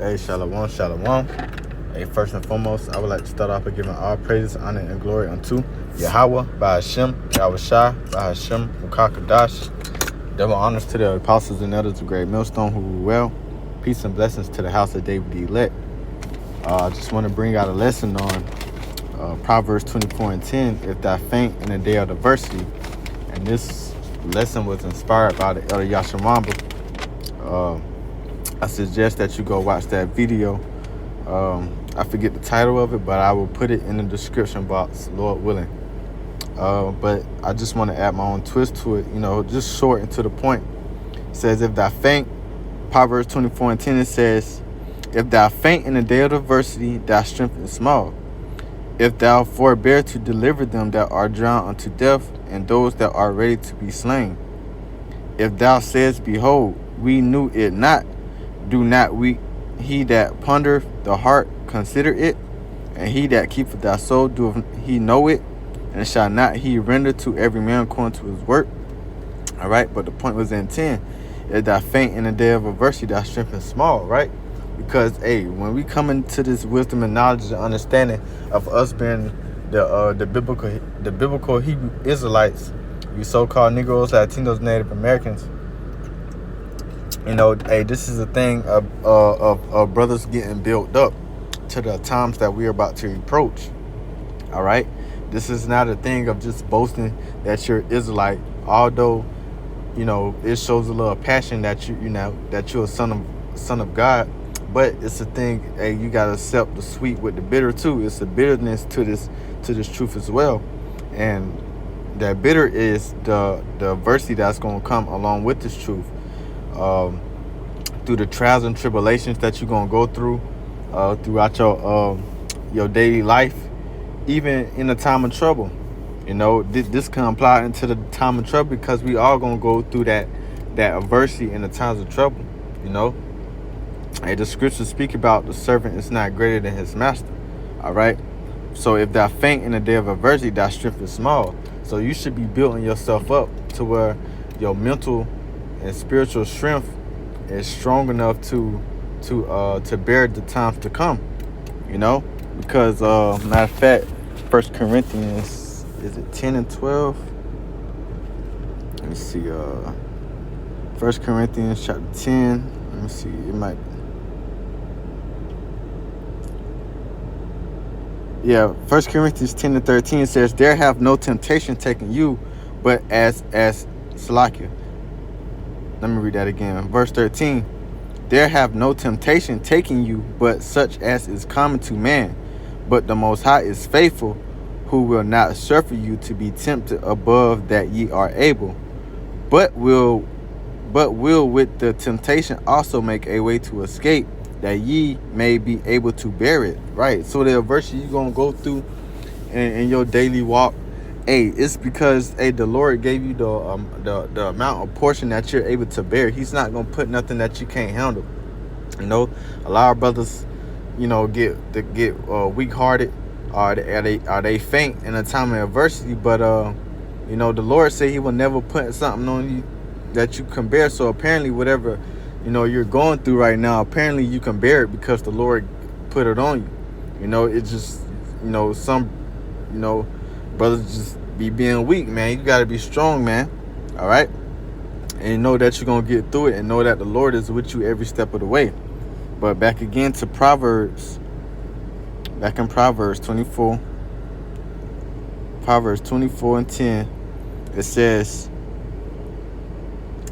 Hey, shalom, shalom. Hey, first and foremost, I would like to start off by giving all praises, honor, and glory unto Yahweh, by Hashem, Yahweh Shai, by Hashem, Mukakadash. Double honors to the apostles and elders of Great Millstone who rule well. Peace and blessings to the house of David the elect. I just want to bring out a lesson on Proverbs 24:10. If thou faint in the day of adversity, and this lesson was inspired by the elder Yashamamba. I suggest that you go watch that video. I forget the title of it, but I will put it in the description box, Lord willing. But I just want to add my own twist to it, just short and to the point. It says, if thou faint, Proverbs 24:10, it says, if thou faint in the day of adversity, thy strength is small. If thou forbear to deliver them that are drowned unto death, and those that are ready to be slain. If thou sayest, behold, we knew it not, do not he that pondereth the heart consider it, and he that keepeth thy soul doeth he know it, and shall not he render to every man according to his work? All right, but the point was in 10. If thou faint in the day of adversity, thy strength is small, right? Because when we come into this wisdom and knowledge and understanding of us being the biblical Hebrew Israelites, you so-called Negroes, Latinos, Native Americans, this is a thing of brothers getting built up to the times that we're about to approach. All right, this is not a thing of just boasting that you're Israelite, although it shows a little passion that that you're a son of God. But it's a thing, you gotta accept the sweet with the bitter too. It's a bitterness to this truth as well, and that bitter is the adversity that's gonna come along with this truth. Through the trials and tribulations that you're gonna go through throughout your daily life, even in the time of trouble. This can apply into the time of trouble because we all gonna go through that adversity in the times of trouble. The scriptures speak about the servant is not greater than his master. All right. So if thou faint in the day of adversity, thy strength is small. So you should be building yourself up to where your mental and spiritual strength is strong enough to bear the times to come. Because matter of fact, 1 Corinthians, is it 10 and 12? Let me see. 1 Corinthians chapter 10. Let me see. It might. Yeah, 1 Corinthians 10 and 13 says, there have no temptation taken you, but as Salakia. Let me read that again. Verse 13. There have no temptation taken you, but such as is common to man. But the Most High is faithful, who will not suffer you to be tempted above that ye are able, but will with the temptation also make a way to escape, that ye may be able to bear it. Right. So the adversity you're gonna go through in your daily walk, it's because the Lord gave you the amount of portion that you're able to bear. He's not gonna put nothing that you can't handle. A lot of brothers, get weak-hearted, or they faint in a time of adversity. But the Lord said He will never put something on you that you can bear. So apparently, whatever you're going through right now, apparently you can bear it because the Lord put it on you. It's just some brothers just be being weak, man. You gotta be strong, man. All right, and know that you're gonna get through it, and know that the Lord is with you every step of the way. But back again to Proverbs. Back in Proverbs 24. Proverbs 24 and 10. It says,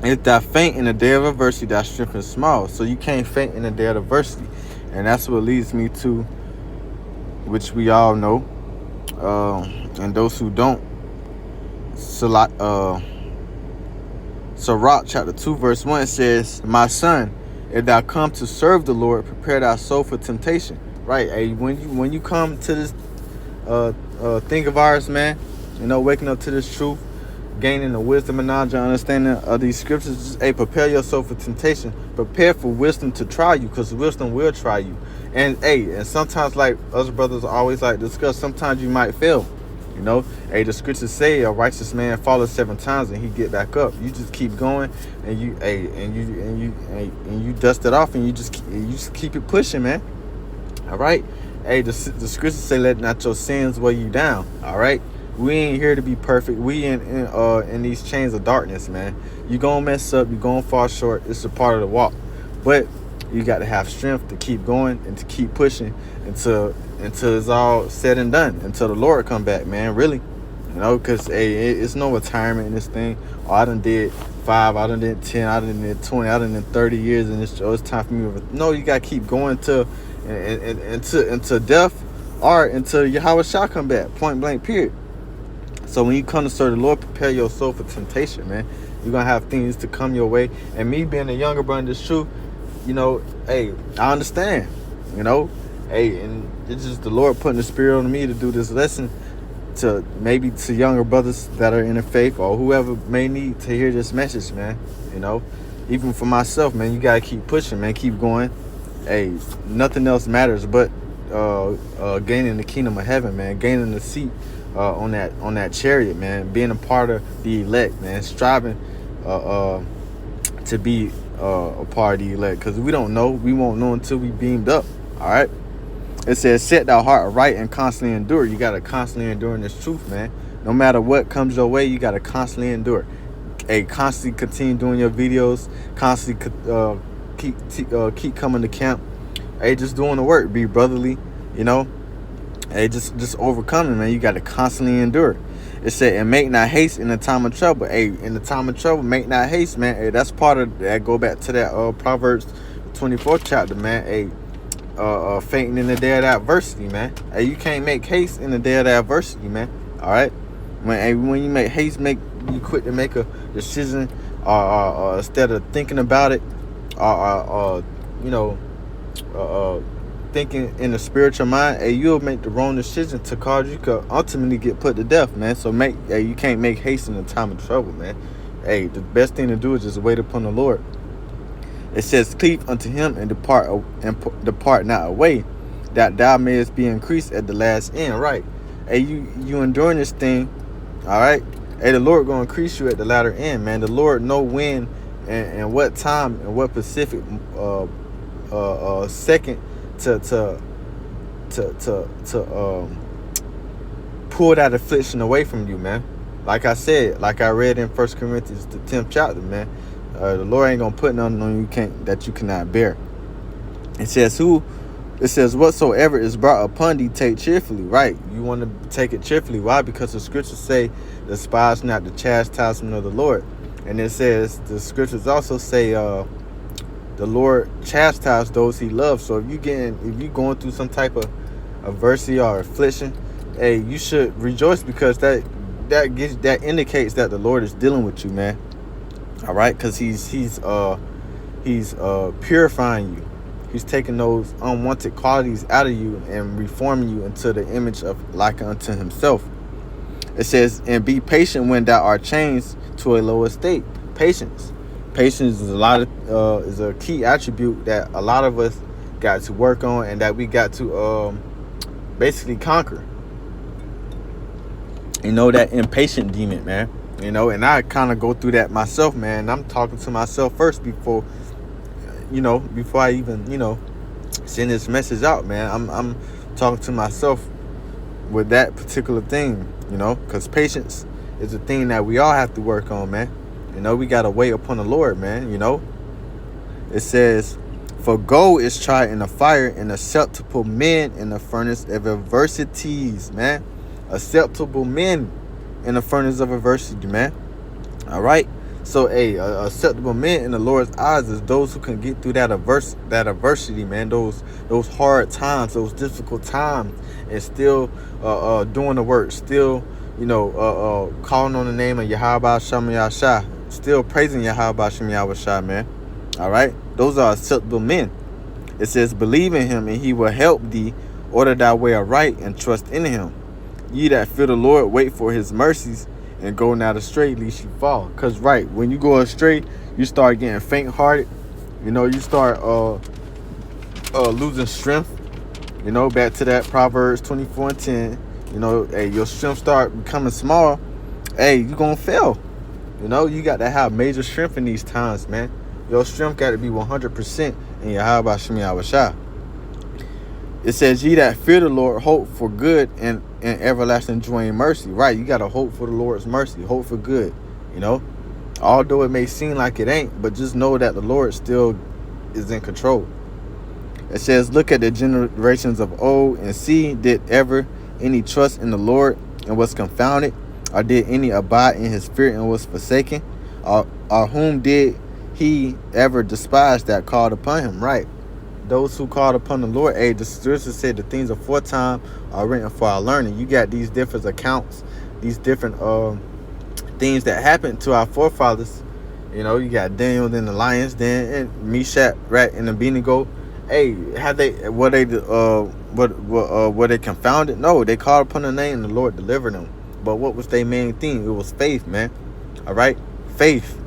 if thou faint in the day of adversity, thy strength is small. So you can't faint in the day of adversity. And that's what leads me to, which we all know, and those who don't, Sirach chapter 2 verse 1 says, my son, if thou come to serve the Lord, prepare thy soul for temptation. Right. When you come to this thing of ours, man, waking up to this truth, gaining the wisdom and knowledge and understanding of these scriptures, just prepare yourself for temptation. Prepare for wisdom to try you, because wisdom will try you. And sometimes, like us brothers always like discuss, sometimes you might fail. You know, hey, the scriptures say a righteous man falls 7 times and he get back up. You just keep going, and you dust it off, and you just keep it pushing, man. All right. Hey, the scriptures say, "Let not your sins weigh you down." All right. We ain't here to be perfect. We in these chains of darkness, man. You gonna mess up. You gonna fall short. It's a part of the walk, but you got to have strength to keep going and to keep pushing until it's all said and done. Until the Lord come back, man. Really, you know, because hey, it's no retirement in this thing. Oh, I done did 5. I done did 10. I done did 20. I done did 30 years in this show. It's time for me. No, you gotta keep going until death, or until Yahweh shall come back. Point blank. Period. So when you come to serve the Lord, prepare your soul for temptation, man. You're going to have things to come your way. And me being a younger brother, this true, you know, hey, I understand, you know. Hey, and it's just the Lord putting the spirit on me to do this lesson to maybe to younger brothers that are in the faith or whoever may need to hear this message, man. You know, even for myself, man, you got to keep pushing, man. Keep going. Hey, nothing else matters but gaining the kingdom of heaven, man. Gaining the seat on that chariot, man, being a part of the elect, man, striving to be a part of the elect, because we won't know until we beamed up. All right, it says, set thy heart right and constantly endure. You got to constantly endure in this truth, man. No matter what comes your way, you got to constantly endure. Hey, constantly continue doing your videos, constantly keep coming to camp. Hey, just doing the work, be brotherly, you know. Hey, just overcoming, man. You got to constantly endure. It said, and make not haste in the time of trouble. Hey, in the time of trouble, make not haste, man. Hey, that's part of that. Go back to that Proverbs 24th chapter, man. Hey, fainting in the day of adversity, man. Hey, you can't make haste in the day of adversity, man. All right. When you make haste, you quit to make a decision, instead of thinking about it, thinking in the spiritual mind, hey, you'll make the wrong decision to cause you could ultimately get put to death, man. So you can't make haste in the time of trouble, man. Hey, the best thing to do is just wait upon the Lord. It says, cleave unto him and depart not away, that thou mayest be increased at the last end. Right. Hey, you enduring this thing, all right. Hey, the Lord gonna increase you at the latter end, man. The Lord know when and what time and what specific second to pull that affliction away from you, man. Like I said, like I read in 1 Corinthians the 10th chapter, man. The Lord ain't gonna put nothing on you that you cannot bear. It says whatsoever is brought upon thee, take cheerfully. Right. You want to take it cheerfully. Why? Because the scriptures say, despise not the chastisement of the Lord. And it says, the scriptures also say, the Lord chastise those he loves. So if you going through some type of adversity or affliction, hey, you should rejoice, because that indicates that the Lord is dealing with you, man. All right, because he's purifying you. He's taking those unwanted qualities out of you and reforming you into the image of like unto himself. It says, and be patient when thou art changed to a lower state. Patience is is a key attribute that a lot of us got to work on, and that we got to basically conquer. You know, that impatient demon, man. You know, and I kind of go through that myself, man. I'm talking to myself first before I even, send this message out, man. I'm talking to myself with that particular thing, because patience is a thing that we all have to work on, man. We got to wait upon the Lord, man. It says, for gold is tried in the fire, and acceptable men in the furnace of adversities, man. Acceptable men in the furnace of adversity, man. All right. So, acceptable men in the Lord's eyes is those who can get through that adversity, man. Those hard times, those difficult times, and still doing the work, still, calling on the name of Yahweh Shem Yahshua, still praising Yahweh Shem Yahshua, man. All right. Those are acceptable men. It says, believe in him, and he will help thee. Order thy way aright, and trust in him. Ye that fear the Lord, wait for his mercies, and go not astray, lest you fall. Because, right, when you go astray, you start getting faint-hearted. You start losing strength. Back to that Proverbs 24:10. you know, hey, your strength start becoming small, hey, you gonna fail. You know, you got to have major strength in these times, man. Your strength got to be 100% in Yahweh Shemi Awashah. It says, ye that fear the Lord, hope for good and everlasting joy and mercy. Right, you got to hope for the Lord's mercy, hope for good, you know. Although it may seem like it ain't, but just know that the Lord still is in control. It says, look at the generations of old and see, did ever any trust in the Lord and was confounded? Or did any abide in his fear and was forsaken? Or whom did he ever despise that called upon him? Right. Those who called upon the Lord, hey, the scripture said the things aforetime are written for our learning. You got these different accounts, these different things that happened to our forefathers. You know, you got Daniel and the lions, then and Meshach, right, and Abednego. Hey, were they confounded? No, they called upon the name and the Lord delivered them. But what was their main theme? It was faith, man. All right, faith.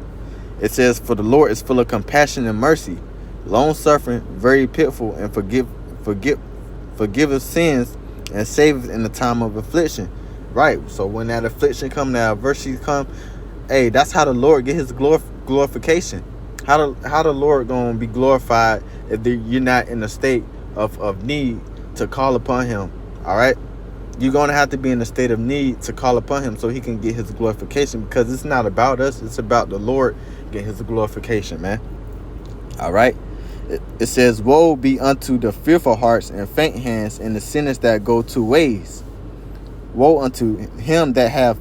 It says, for the Lord is full of compassion and mercy, long suffering, very pitiful, and forgiveth sins and saveth in the time of affliction. Right. So when that affliction come, that adversity come, hey, that's how the Lord get his glorification. How the Lord gonna be glorified if you're not in a state of need to call upon him? All right, you're gonna have to be in a state of need to call upon him so he can get his glorification, because it's not about us, it's about the Lord get his glorification, man. All right, it says, woe be unto the fearful hearts and faint hands and the sinners that go two ways. Woe unto him that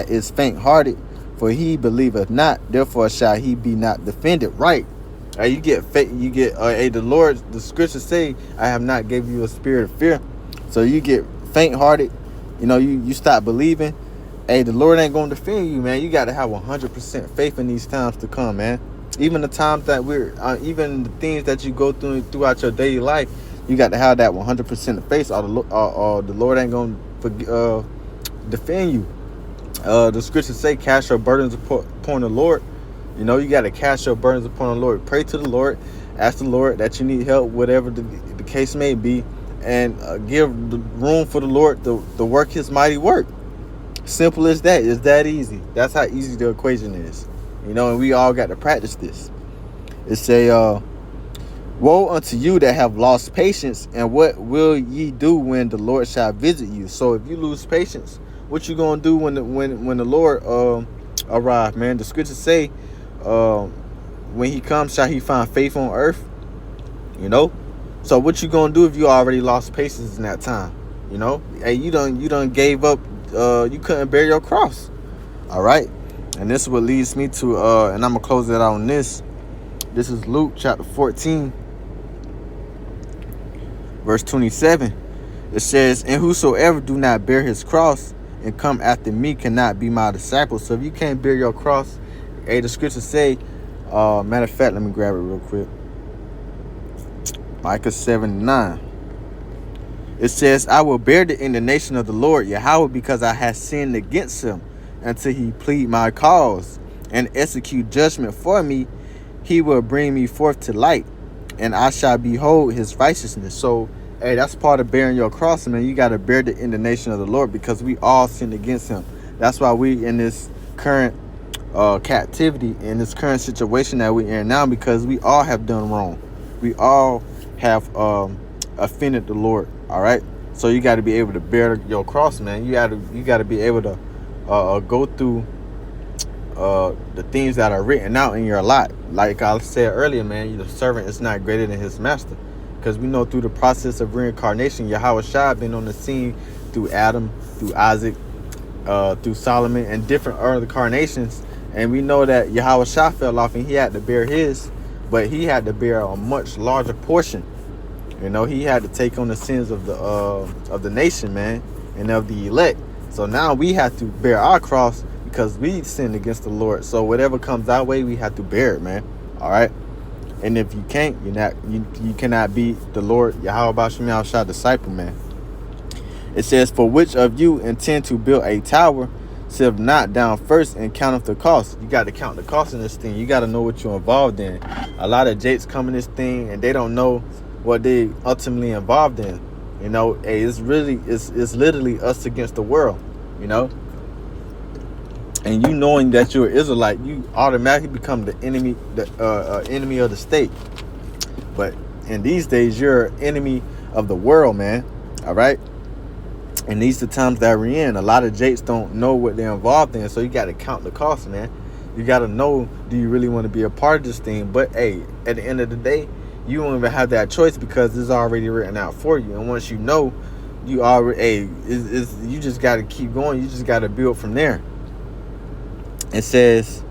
is faint hearted, for he believeth not, therefore shall he be not defended. Right. You get the Lord, the scriptures say, I have not gave you a spirit of fear. So you get faint hearted, you know, you stop believing. Hey, the Lord ain't gonna defend you, man. You got to have 100% faith in these times to come, man. Even the times that even the things that you go through throughout your daily life, you got to have that 100% of faith, or the Lord ain't gonna defend you. The scriptures say, cast your burdens upon the Lord. You know, you got to cast your burdens upon the Lord. Pray to the Lord. Ask the Lord that you need help, whatever the case may be, and give the room for the Lord to work his mighty work. Simple as that. It's that easy. That's how easy the equation is. You know, and we all got to practice this. It say, woe unto you that have lost patience, and what will ye do when the Lord shall visit you? So if you lose patience, what you gonna do when the Lord arrive, man? The scriptures say, when he comes, shall he find faith on earth? You know. So what you gonna do if you already lost patience in that time? You know, hey, you done gave up. You couldn't bear your cross. All right, and this is what leads me to and I'm gonna close it out on this. This is Luke chapter 14, verse 27. It says, and whosoever do not bear his cross and come after me cannot be my disciple. So if you can't bear your cross, hey, the scriptures say, matter of fact, let me grab it real quick. Micah 7:9. It says, I will bear the indignation of the Lord Yahweh, because I have sinned against him, until he plead my cause and execute judgment for me. He will bring me forth to light, and I shall behold his righteousness. So, hey, that's part of bearing your cross, man. You got to bear the indignation of the Lord, because we all sinned against him. That's why we in this current captivity, in this current situation that we're in now, because we all have done wrong. We all have offended the Lord. All right, so you got to be able to bear your cross, man. You got to be able to go through the things that are written out in your lot. Like I said earlier, man, the servant is not greater than his master, because we know through the process of reincarnation, Yahweh Shai been on the scene through Adam, through Isaac, through Solomon, and different early incarnations. And we know that Yahweh Shai fell off and he had to bear his, but he had to bear a much larger portion. You know, he had to take on the sins of the nation, man, and of the elect. So now we have to bear our cross, because we sinned against the Lord. So whatever comes our way, we have to bear it, man. All right. And if you can't, you cannot be the Lord Yahweh Bashim Yahushua disciple, man. It says, for which of you intend to build a tower, sit not down first and count up the cost. You got to count the cost in this thing. You got to know what you're involved in. A lot of jakes come in this thing and they don't know what they ultimately involved in. You know, hey, it's literally us against the world, you know. And you knowing that you're an Israelite, you automatically become the enemy, the enemy of the state. But in these days, you're an enemy of the world, man. All right. And these are the times that we're in. A lot of Jakes don't know what they're involved in, so you got to count the cost, man. You got to know, do you really want to be a part of this thing? But hey, at the end of the day, you don't even have that choice because it's already written out for you. And once you know, you already, you just got to keep going. You just got to build from there. It says,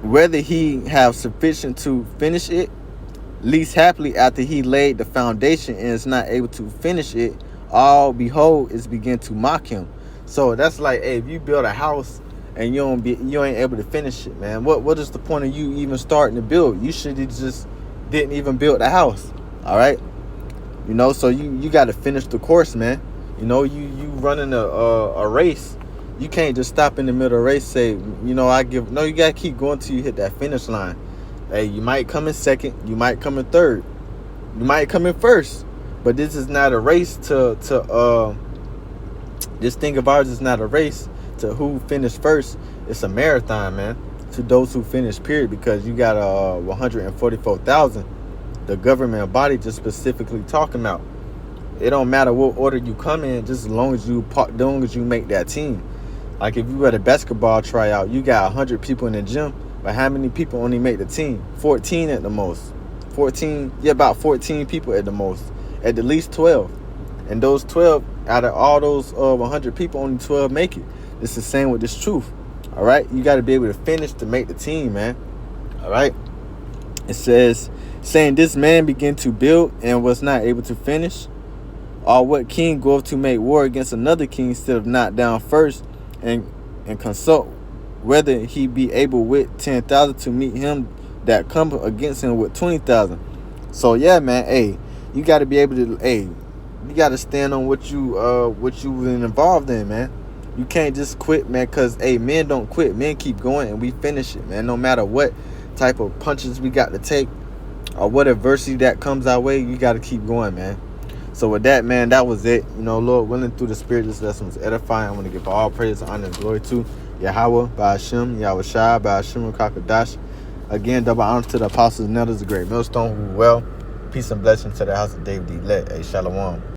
whether he have sufficient to finish it, least happily after he laid the foundation and is not able to finish it, all behold is begin to mock him. So that's like, hey, if you build a house and you ain't able to finish it, man, what is the point of you even starting to build? You should have just didn't even build the house. All right, you know. So you got to finish the course, man. You know, you running a race. You can't just stop in the middle of the race, say, you know, no, you got to keep going till you hit that finish line. Hey, you might come in second, you might come in third, you might come in first, but this is not a race this thing of ours is not a race to who finished first. It's a marathon, man, to those who finish, period, because you got 144,000, the government body just specifically talking about. It don't matter what order you come in, just as long as you make that team. Like if you at a basketball tryout, you got 100 people in the gym, but how many people only make the team? 14 at the most. 14, yeah, about 14 people at the most. At the least 12. And those 12, out of all those 100 people, only 12 make it. It's the same with this truth. All right? You got to be able to finish to make the team, man. All right? It says, saying this man began to build and was not able to finish. Or what king goeth to make war against another king instead of knock down first and consult whether he be able with 10,000 to meet him that come against him with 20,000. So yeah, man, hey, you got to be able to, hey, you got to stand on what you been involved in, man. You can't just quit, man, because hey, men don't quit. Men keep going and we finish it, man. No matter what type of punches we got to take or what adversity that comes our way, you got to keep going, man. So with that, man, that was it. You know, Lord willing, through the Spirit, this lesson was edifying. I want to give all praise, honor, and glory to Yahweh, Ba'ashem, Yahweh Shai, Ba'ashem, Kakadash. Again, double honor to the apostles and elders, the great millstone who well. Peace and blessing to the house of David elect. Hey, Shalom.